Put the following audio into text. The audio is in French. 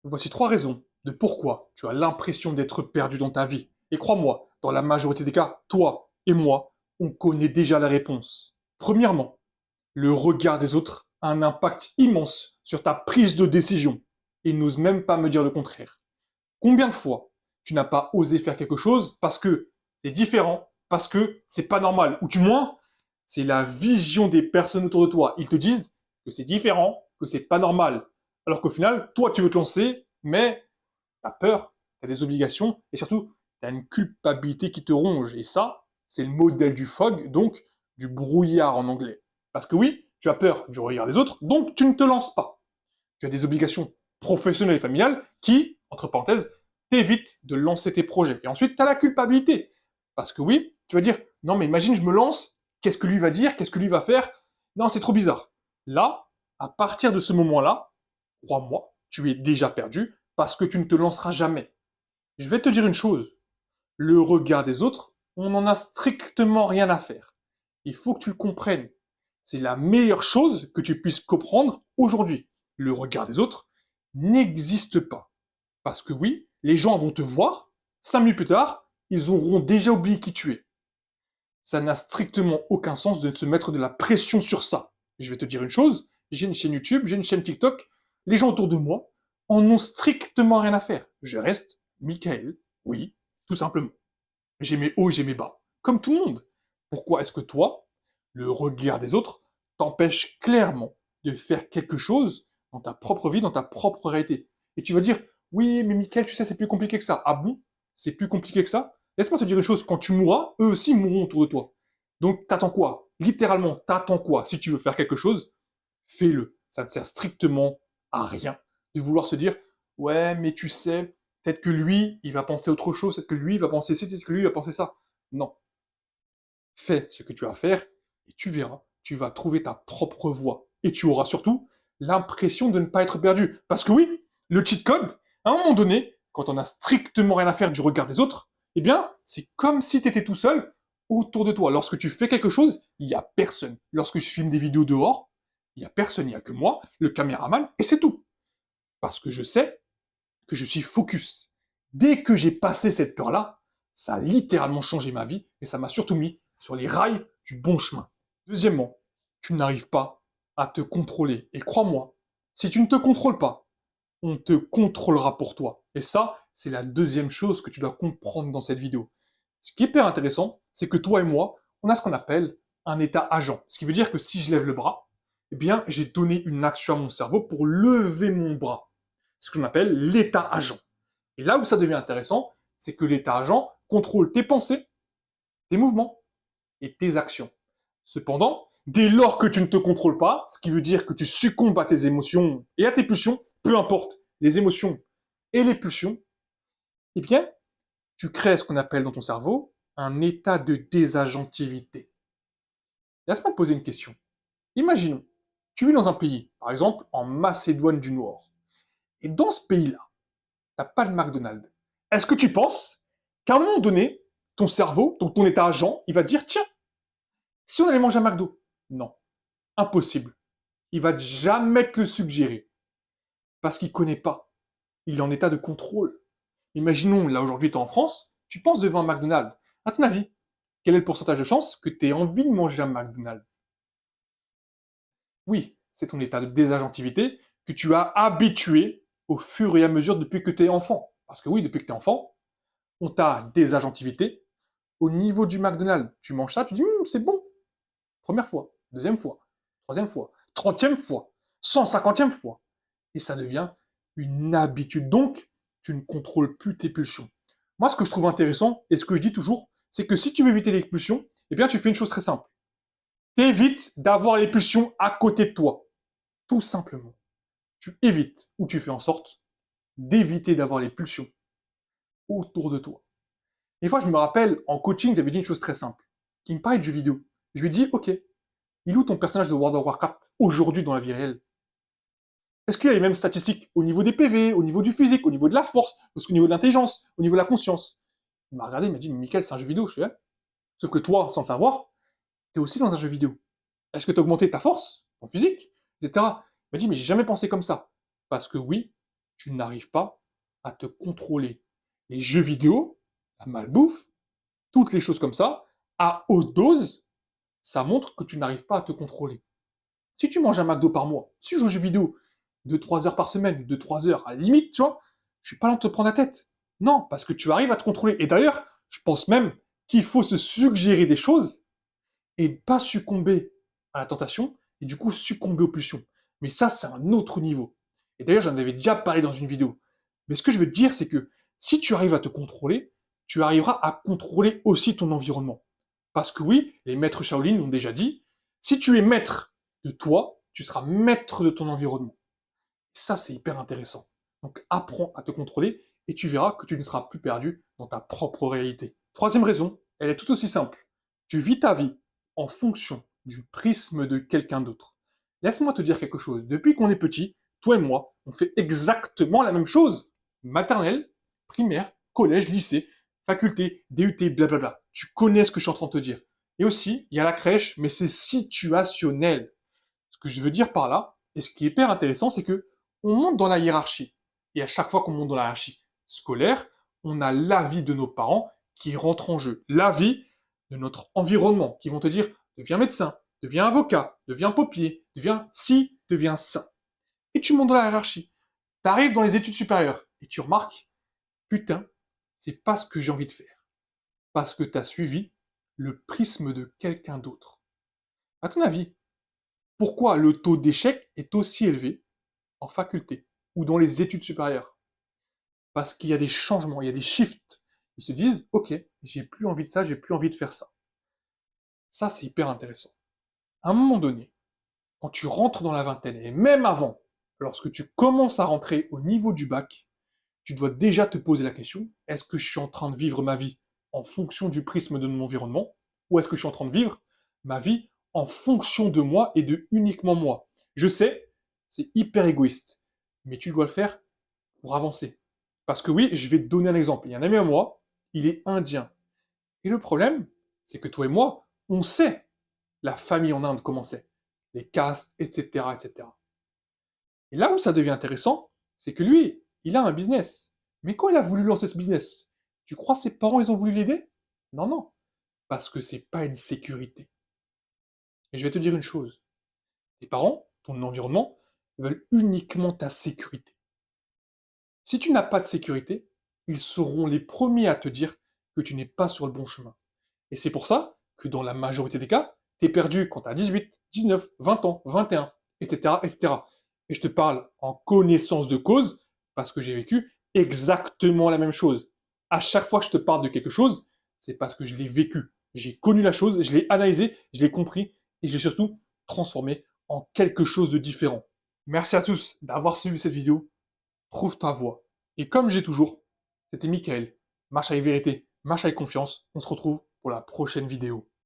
Voici 3 raisons de pourquoi tu as l'impression d'être perdu dans ta vie. Et crois-moi, dans la majorité des cas, toi et moi, on connaît déjà la réponse. Premièrement, le regard des autres a un impact immense sur ta prise de décision. Ils n'osent même pas me dire le contraire. Combien de fois tu n'as pas osé faire quelque chose parce que c'est différent, parce que c'est pas normal, ou du moins, c'est la vision des personnes autour de toi. Ils te disent que c'est différent, que c'est pas normal. Alors qu'au final, toi, tu veux te lancer, mais tu as peur, tu as des obligations, et surtout, tu as une culpabilité qui te ronge. Et ça, c'est le modèle du fog, donc du brouillard en anglais. Parce que oui, tu as peur du regard des autres, donc tu ne te lances pas. Tu as des obligations professionnelles et familiales qui, entre parenthèses, t'évitent de lancer tes projets. Et ensuite, tu as la culpabilité. Parce que oui, tu vas dire, non mais imagine, je me lance, qu'est-ce que lui va dire, qu'est-ce que lui va faire? Non, c'est trop bizarre. Là, à partir de ce moment-là, crois-moi, tu es déjà perdu parce que tu ne te lanceras jamais. Je vais te dire une chose, le regard des autres, on n'en a strictement rien à faire. Il faut que tu le comprennes. C'est la meilleure chose que tu puisses comprendre aujourd'hui. Le regard des autres n'existe pas. Parce que oui, les gens vont te voir, 5 minutes plus tard, ils auront déjà oublié qui tu es. Ça n'a strictement aucun sens de se mettre de la pression sur ça. Je vais te dire une chose, j'ai une chaîne YouTube, j'ai une chaîne TikTok, les gens autour de moi en ont strictement rien à faire. Je reste Michael, oui, tout simplement. J'ai mes hauts, j'ai mes bas, comme tout le monde. Pourquoi est-ce que toi, le regard des autres, t'empêche clairement de faire quelque chose dans ta propre vie, dans ta propre réalité? Et tu vas dire, oui, mais Michael, tu sais, c'est plus compliqué que ça. Ah bon? C'est plus compliqué que ça? Laisse-moi te dire une chose, quand tu mourras, eux aussi mourront autour de toi. Donc, t'attends quoi? Littéralement, t'attends quoi? Si tu veux faire quelque chose, fais-le. Ça ne sert strictement à rien de vouloir se dire, ouais, mais tu sais, peut-être que lui, il va penser autre chose, peut-être que lui, il va penser ci, peut-être que lui, il va penser ça. Non. Fais ce que tu as à faire et tu verras, tu vas trouver ta propre voie. Et tu auras surtout l'impression de ne pas être perdu. Parce que oui, le cheat code, à un moment donné, quand on a strictement rien à faire du regard des autres, eh bien, c'est comme si tu étais tout seul autour de toi. Lorsque tu fais quelque chose, il n'y a personne. Lorsque je filme des vidéos dehors, il n'y a personne, il n'y a que moi, le caméraman, et c'est tout. Parce que je sais que je suis focus. Dès que j'ai passé cette peur-là, ça a littéralement changé ma vie et ça m'a surtout mis sur les rails du bon chemin. Deuxièmement, tu n'arrives pas à te contrôler. Et crois-moi, si tu ne te contrôles pas, on te contrôlera pour toi. Et ça, c'est la deuxième chose que tu dois comprendre dans cette vidéo. Ce qui est hyper intéressant, c'est que toi et moi, on a ce qu'on appelle un état agent. Ce qui veut dire que si je lève le bras, eh bien, j'ai donné une action à mon cerveau pour lever mon bras. Ce que j'appelle l'état agent. Et là où ça devient intéressant, c'est que l'état agent contrôle tes pensées, tes mouvements et tes actions. Cependant, dès lors que tu ne te contrôles pas, ce qui veut dire que tu succombes à tes émotions et à tes pulsions, peu importe les émotions et les pulsions, eh bien, tu crées ce qu'on appelle dans ton cerveau un état de désagentivité. Laisse-moi te poser une question. Imaginons, tu vis dans un pays, par exemple en Macédoine du Nord, et dans ce pays-là, t'as pas de McDonald's. Est-ce que tu penses qu'à un moment donné, ton cerveau, donc ton état agent, il va te dire, tiens, si on allait manger un McDo? Non, impossible. Il va jamais te le suggérer. Parce qu'il connaît pas. Il est en état de contrôle. Imaginons, là aujourd'hui, tu es en France, tu penses devant un McDonald's. À ton avis, quel est le pourcentage de chance que tu aies envie de manger un McDonald's? Oui, c'est ton état de désagentivité que tu as habitué au fur et à mesure depuis que tu es enfant. Parce que oui, depuis que tu es enfant, on t'a désagentivité. Au niveau du McDonald's, tu manges ça, tu dis, c'est bon. Première fois, deuxième fois, troisième fois, 30e fois, 150e fois. Et ça devient une habitude. Donc, tu ne contrôles plus tes pulsions. Moi, ce que je trouve intéressant, et ce que je dis toujours, c'est que si tu veux éviter les pulsions, eh bien, tu fais une chose très simple. T'évites d'avoir les pulsions à côté de toi. Tout simplement. Tu évites, ou tu fais en sorte d'éviter d'avoir les pulsions autour de toi. Une fois, je me rappelle, en coaching, j'avais dit une chose très simple. Qui me parlait de jeux vidéo. Je lui ai dit, ok, il est où ton personnage de World of Warcraft aujourd'hui dans la vie réelle? Est-ce qu'il y a les mêmes statistiques au niveau des PV, au niveau du physique, au niveau de la force, au niveau de l'intelligence, au niveau de la conscience? Il m'a regardé, il m'a dit, mais Michael, c'est un jeu vidéo, je fais, ouais. Sauf que toi, sans le savoir, t'es aussi dans un jeu vidéo. Est-ce que t'as augmenté ta force, ton physique, etc. Il m'a dit, mais j'ai jamais pensé comme ça. Parce que oui, tu n'arrives pas à te contrôler. Les jeux vidéo, la malbouffe, toutes les choses comme ça, à haute dose, ça montre que tu n'arrives pas à te contrôler. Si tu manges un McDo par mois, si tu joues aux jeux vidéo 2-3 heures par semaine, 2-3 heures, à la limite, tu vois, je suis pas là de te prendre la tête. Non, parce que tu arrives à te contrôler. Et d'ailleurs, je pense même qu'il faut se suggérer des choses et pas succomber à la tentation et du coup succomber aux pulsions. Mais ça, c'est un autre niveau. Et d'ailleurs, j'en avais déjà parlé dans une vidéo. Mais ce que je veux te dire, c'est que si tu arrives à te contrôler, tu arriveras à contrôler aussi ton environnement. Parce que oui, les maîtres Shaolin l'ont déjà dit, si tu es maître de toi, tu seras maître de ton environnement. Ça, c'est hyper intéressant. Donc apprends à te contrôler et tu verras que tu ne seras plus perdu dans ta propre réalité. Troisième raison, elle est tout aussi simple. Tu vis ta vie en fonction du prisme de quelqu'un d'autre. Laisse-moi te dire quelque chose. Depuis qu'on est petit, toi et moi, on fait exactement la même chose. Maternelle, primaire, collège, lycée, faculté, DUT, blablabla. Tu connais ce que je suis en train de te dire. Et aussi, il y a la crèche, mais c'est situationnel. Ce que je veux dire par là, et ce qui est hyper intéressant, c'est que on monte dans la hiérarchie. Et à chaque fois qu'on monte dans la hiérarchie scolaire, on a l'avis de nos parents qui rentre en jeu. L'avis de notre environnement, qui vont te dire, deviens médecin, deviens avocat, deviens paupier, deviens ci, deviens ça. Et tu montes dans la hiérarchie. Tu arrives dans les études supérieures et tu remarques, putain, c'est pas ce que j'ai envie de faire. Parce que tu as suivi le prisme de quelqu'un d'autre. À ton avis, pourquoi le taux d'échec est aussi élevé en faculté ou dans les études supérieures? Parce qu'il y a des changements, il y a des shifts. Ils se disent, ok, j'ai plus envie de ça, j'ai plus envie de faire ça. Ça, c'est hyper intéressant. À un moment donné, quand tu rentres dans la vingtaine, et même avant, lorsque tu commences à rentrer au niveau du bac, tu dois déjà te poser la question, est-ce que je suis en train de vivre ma vie en fonction du prisme de mon environnement, ou est-ce que je suis en train de vivre ma vie en fonction de moi et de uniquement moi? Je sais, c'est hyper égoïste, mais tu dois le faire pour avancer. Parce que oui, je vais te donner un exemple. Il y a un ami à moi, il est indien. Et le problème, c'est que toi et moi, on sait la famille en Inde comment c'est, les castes, etc., etc. Et là où ça devient intéressant, c'est que lui, il a un business. Mais quand il a voulu lancer ce business, tu crois ses parents, ils ont voulu l'aider? Non, non. Parce que c'est pas une sécurité. Et je vais te dire une chose. Tes parents, ton environnement, veulent uniquement ta sécurité. Si tu n'as pas de sécurité, ils seront les premiers à te dire que tu n'es pas sur le bon chemin. Et c'est pour ça que dans la majorité des cas, tu es perdu quand tu as 18, 19, 20 ans, 21, etc., etc. Et je te parle en connaissance de cause parce que j'ai vécu exactement la même chose. À chaque fois que je te parle de quelque chose, c'est parce que je l'ai vécu. J'ai connu la chose, je l'ai analysé, je l'ai compris et je l'ai surtout transformé en quelque chose de différent. Merci à tous d'avoir suivi cette vidéo. Trouve ta voie. Et comme j'ai toujours, c'était Michael. Marche avec vérité, marche avec confiance. On se retrouve pour la prochaine vidéo.